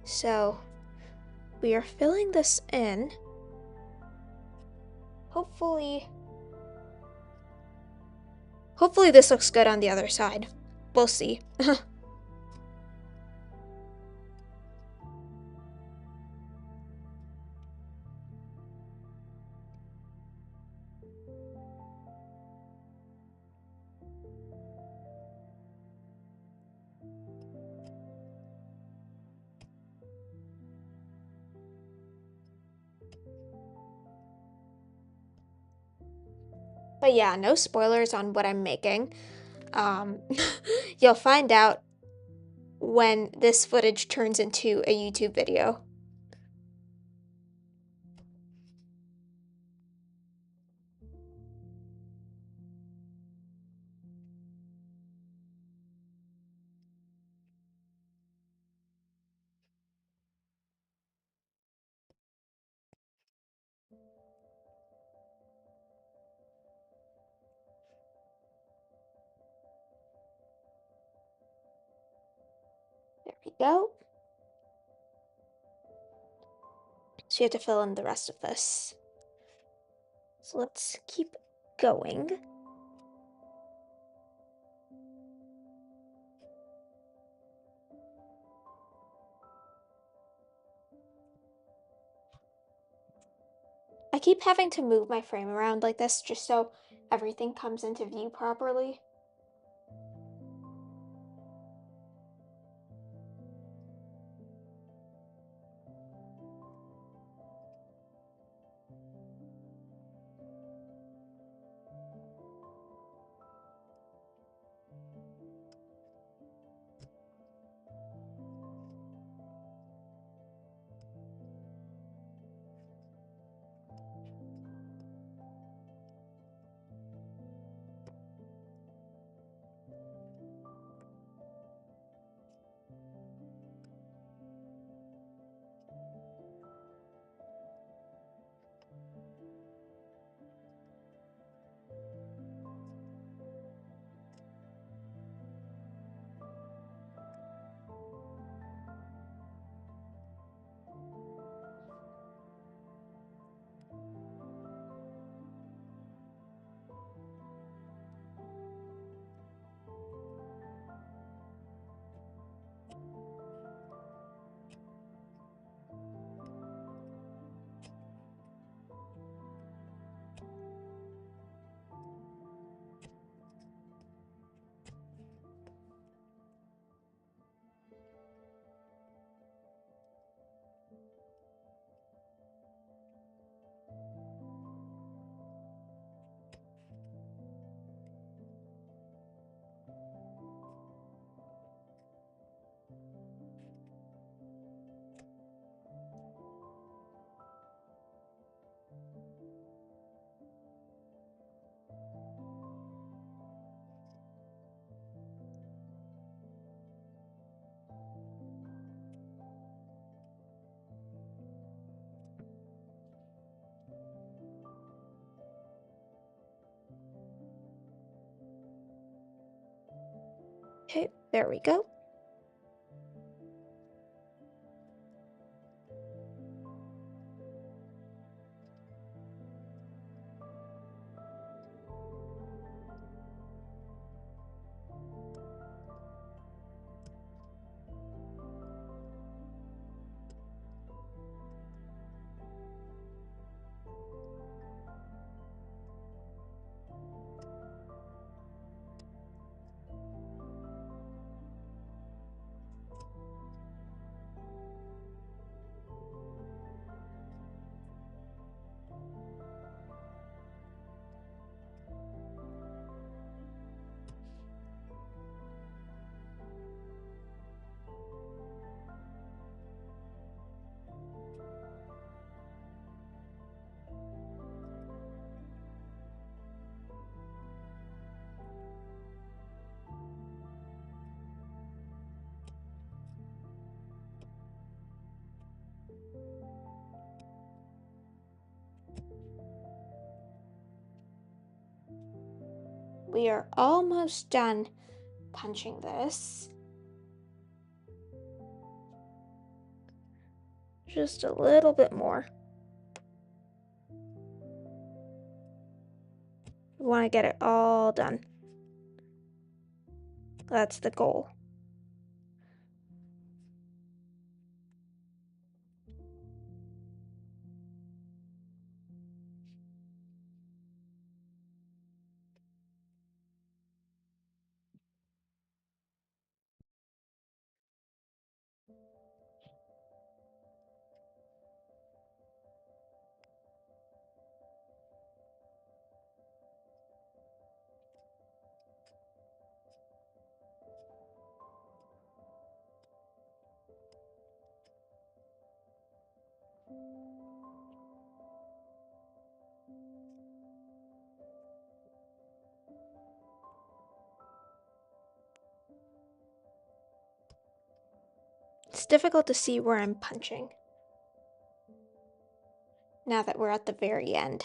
So we are filling this in. Hopefully this looks good on the other side. We'll see. But yeah, no spoilers on what I'm making. Um, you'll find out when this footage turns into a YouTube video. There we go. So you have to fill in the rest of this. So let's keep going. I keep having to move my frame around like this just so everything comes into view properly. Okay, there we go. We are almost done punching this. Just a little bit more. We want to get it all done. That's the goal. It's difficult to see where I'm punching now that we're at the very end.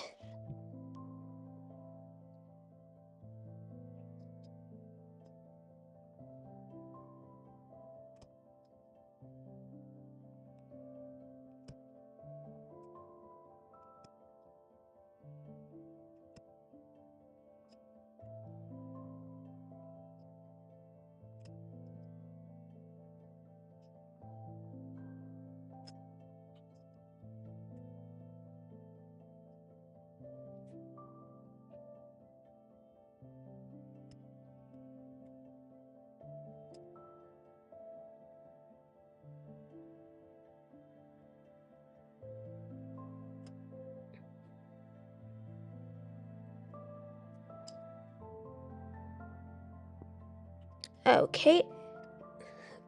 Okay,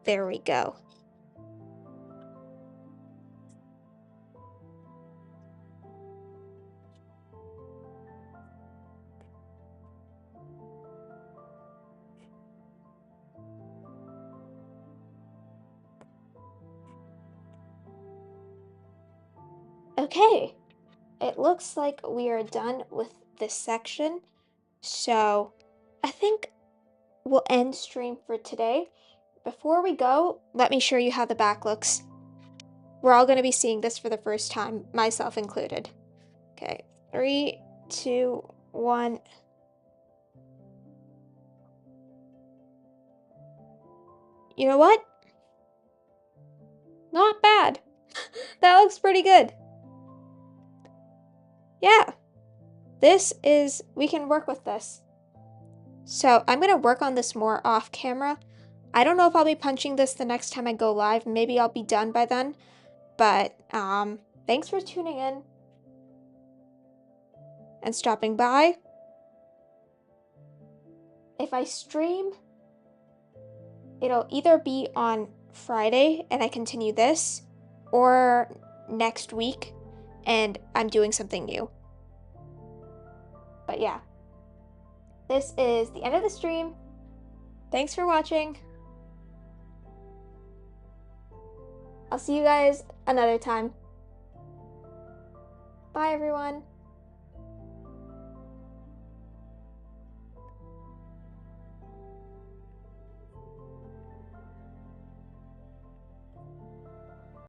there we go. Okay, it looks like we are done with this section. So I think we'll end stream for today. Before we go, let me show you how the back looks. We're all going to be seeing this for the first time, myself included. Okay, 3, 2, 1. You know what? Not bad. That looks pretty good. Yeah, we can work with this. So I'm going to work on this more off camera. I don't know if I'll be punching this the next time I go live. Maybe I'll be done by then. But thanks for tuning in and stopping by. If I stream, it'll either be on Friday and I continue this, or next week and I'm doing something new. But yeah, this is the end of the stream. Thanks for watching. I'll see you guys another time. Bye, everyone.